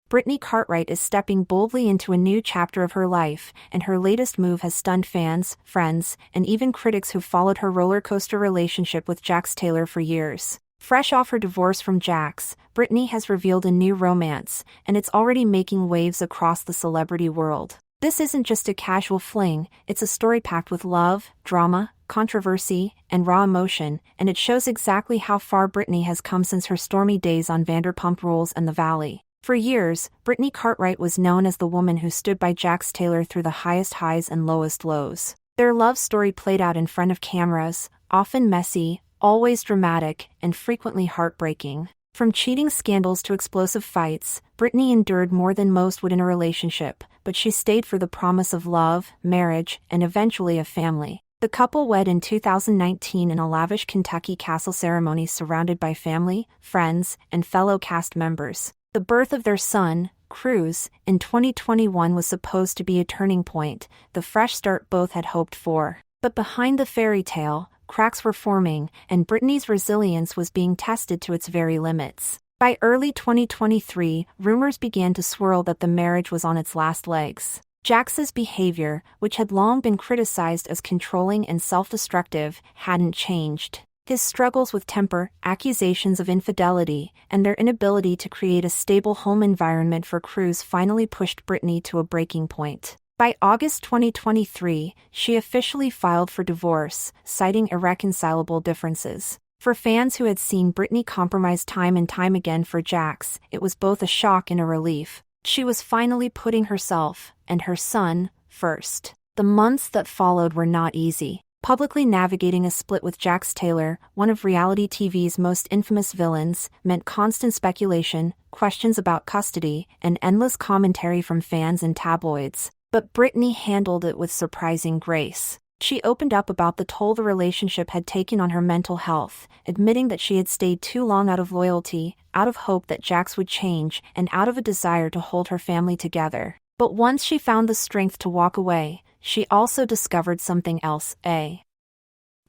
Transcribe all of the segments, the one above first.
Brittany Cartwright is stepping boldly into a new chapter of her life, and her latest move has stunned fans, friends, and even critics who've followed her roller coaster relationship with Jax Taylor for years. Fresh off her divorce from Jax, Brittany has revealed a new romance, and it's already making waves across the celebrity world. This isn't just a casual fling, it's a story packed with love, drama, controversy, and raw emotion, and it shows exactly how far Brittany has come since her stormy days on Vanderpump Rules and The Valley. For years, Brittany Cartwright was known as the woman who stood by Jax Taylor through the highest highs and lowest lows. Their love story played out in front of cameras, often messy, always dramatic, and frequently heartbreaking. From cheating scandals to explosive fights, Brittany endured more than most would in a relationship, but she stayed for the promise of love, marriage, and eventually a family. The couple wed in 2019 in a lavish Kentucky castle ceremony surrounded by family, friends, and fellow cast members. The birth of their son, Cruz, in 2021 was supposed to be a turning point, the fresh start both had hoped for. But behind the fairy tale, cracks were forming, and Brittany's resilience was being tested to its very limits. By early 2023, rumors began to swirl that the marriage was on its last legs. Jax's behavior, which had long been criticized as controlling and self-destructive, hadn't changed. His struggles with temper, accusations of infidelity, and their inability to create a stable home environment for Cruz finally pushed Brittany to a breaking point. By August 2023, she officially filed for divorce, citing irreconcilable differences. For fans who had seen Brittany compromise time and time again for Jax, it was both a shock and a relief. She was finally putting herself, and her son, first. The months that followed were not easy. Publicly navigating a split with Jax Taylor, one of reality TV's most infamous villains, meant constant speculation, questions about custody, and endless commentary from fans and tabloids. But Brittany handled it with surprising grace. She opened up about the toll the relationship had taken on her mental health, admitting that she had stayed too long out of loyalty, out of hope that Jax would change, and out of a desire to hold her family together. But once she found the strength to walk away, she also discovered something else: a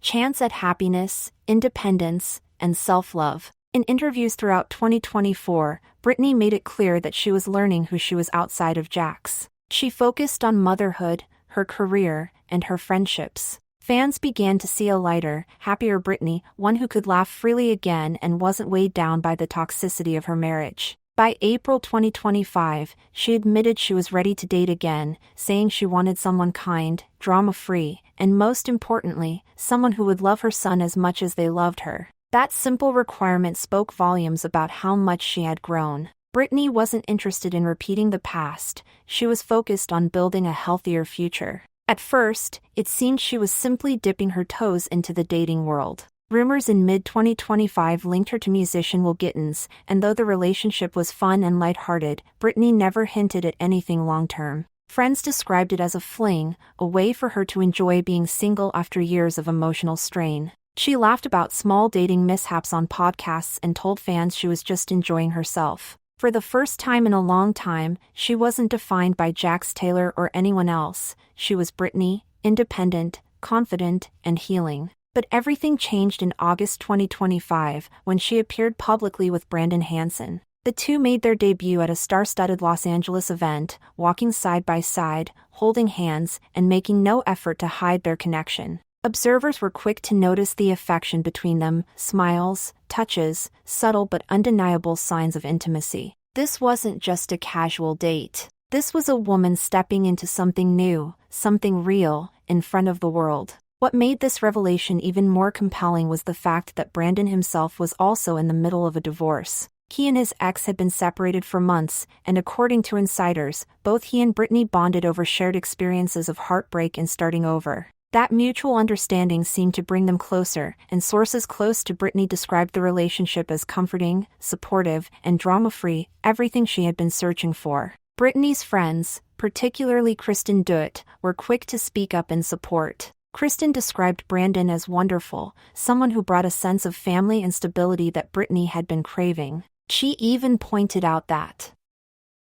chance at happiness, independence, and self-love. In interviews throughout 2024, Brittany made it clear that she was learning who she was outside of Jax. She focused on motherhood, her career, and her friendships. Fans began to see a lighter, happier Brittany, one who could laugh freely again and wasn't weighed down by the toxicity of her marriage. By April 2025, she admitted she was ready to date again, saying she wanted someone kind, drama-free, and most importantly, someone who would love her son as much as they loved her. That simple requirement spoke volumes about how much she had grown. Brittany wasn't interested in repeating the past, she was focused on building a healthier future. At first, it seemed she was simply dipping her toes into the dating world. Rumors in mid-2025 linked her to musician Will Gittins, and though the relationship was fun and lighthearted, Brittany never hinted at anything long-term. Friends described it as a fling, a way for her to enjoy being single after years of emotional strain. She laughed about small dating mishaps on podcasts and told fans she was just enjoying herself. For the first time in a long time, she wasn't defined by Jax Taylor or anyone else. She was Brittany, independent, confident, and healing. But everything changed in August 2025 when she appeared publicly with Brandon Hanson. The two made their debut at a star-studded Los Angeles event, walking side by side, holding hands, and making no effort to hide their connection. Observers were quick to notice the affection between them: smiles, touches, subtle but undeniable signs of intimacy. This wasn't just a casual date. This was a woman stepping into something new, something real, in front of the world. What made this revelation even more compelling was the fact that Brandon himself was also in the middle of a divorce. He and his ex had been separated for months, and according to insiders, both he and Brittany bonded over shared experiences of heartbreak and starting over. That mutual understanding seemed to bring them closer, and sources close to Brittany described the relationship as comforting, supportive, and drama-free, everything she had been searching for. Brittany's friends, particularly Kristen Dutt, were quick to speak up in support. Kristen described Brandon as wonderful, someone who brought a sense of family and stability that Brittany had been craving. She even pointed out that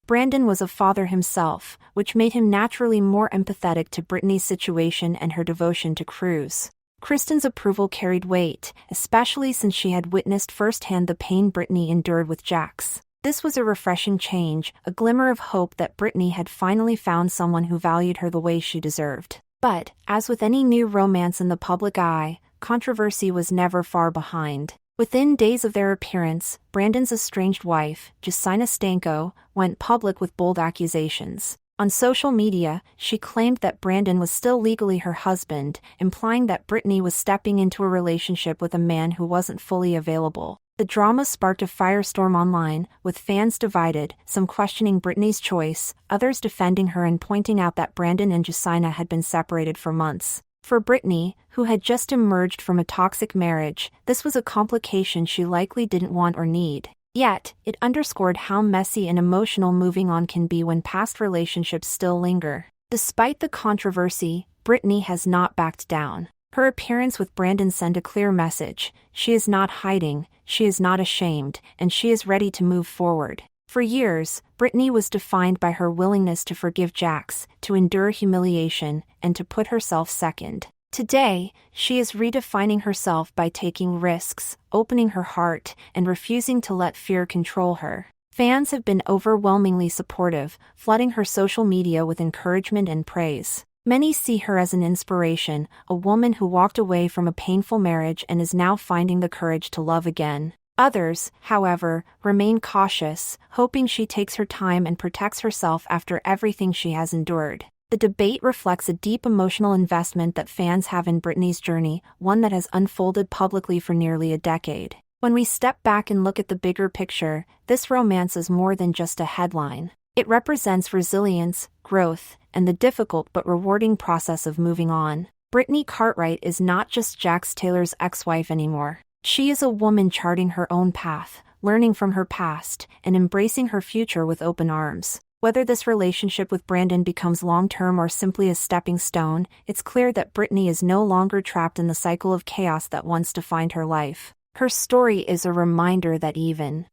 Brandon was a father himself, which made him naturally more empathetic to Brittany's situation and her devotion to Cruz. Kristen's approval carried weight, especially since she had witnessed firsthand the pain Brittany endured with Jax. This was a refreshing change, a glimmer of hope that Brittany had finally found someone who valued her the way she deserved. But, as with any new romance in the public eye, controversy was never far behind. Within days of their appearance, Brandon's estranged wife, Jaxina Stanko, went public with bold accusations. On social media, she claimed that Brandon was still legally her husband, implying that Brittany was stepping into a relationship with a man who wasn't fully available. The drama sparked a firestorm online, with fans divided, some questioning Brittany's choice, others defending her and pointing out that Brandon and Jaxina had been separated for months. For Brittany, who had just emerged from a toxic marriage, this was a complication she likely didn't want or need. Yet, it underscored how messy and emotional moving on can be when past relationships still linger. Despite the controversy, Brittany has not backed down. Her appearance with Brandon sent a clear message: she is not hiding, she is not ashamed, and she is ready to move forward. For years, Brittany was defined by her willingness to forgive Jax, to endure humiliation, and to put herself second. Today, she is redefining herself by taking risks, opening her heart, and refusing to let fear control her. Fans have been overwhelmingly supportive, flooding her social media with encouragement and praise. Many see her as an inspiration, a woman who walked away from a painful marriage and is now finding the courage to love again. Others, however, remain cautious, hoping she takes her time and protects herself after everything she has endured. The debate reflects a deep emotional investment that fans have in Brittany's journey, one that has unfolded publicly for nearly a decade. When we step back and look at the bigger picture, this romance is more than just a headline. It represents resilience, growth, and the difficult but rewarding process of moving on. Brittany Cartwright is not just Jax Taylor's ex-wife anymore. She is a woman charting her own path, learning from her past, and embracing her future with open arms. Whether this relationship with Brandon becomes long-term or simply a stepping stone, it's clear that Brittany is no longer trapped in the cycle of chaos that once defined her life. Her story is a reminder that even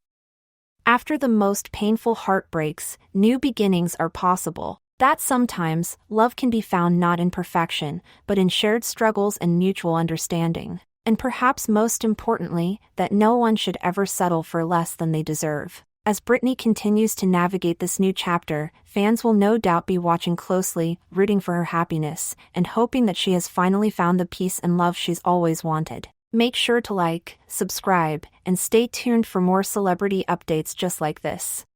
after the most painful heartbreaks, new beginnings are possible. That sometimes, love can be found not in perfection, but in shared struggles and mutual understanding. And perhaps most importantly, that no one should ever settle for less than they deserve. As Brittany continues to navigate this new chapter, fans will no doubt be watching closely, rooting for her happiness, and hoping that she has finally found the peace and love she's always wanted. Make sure to like, subscribe, and stay tuned for more celebrity updates just like this.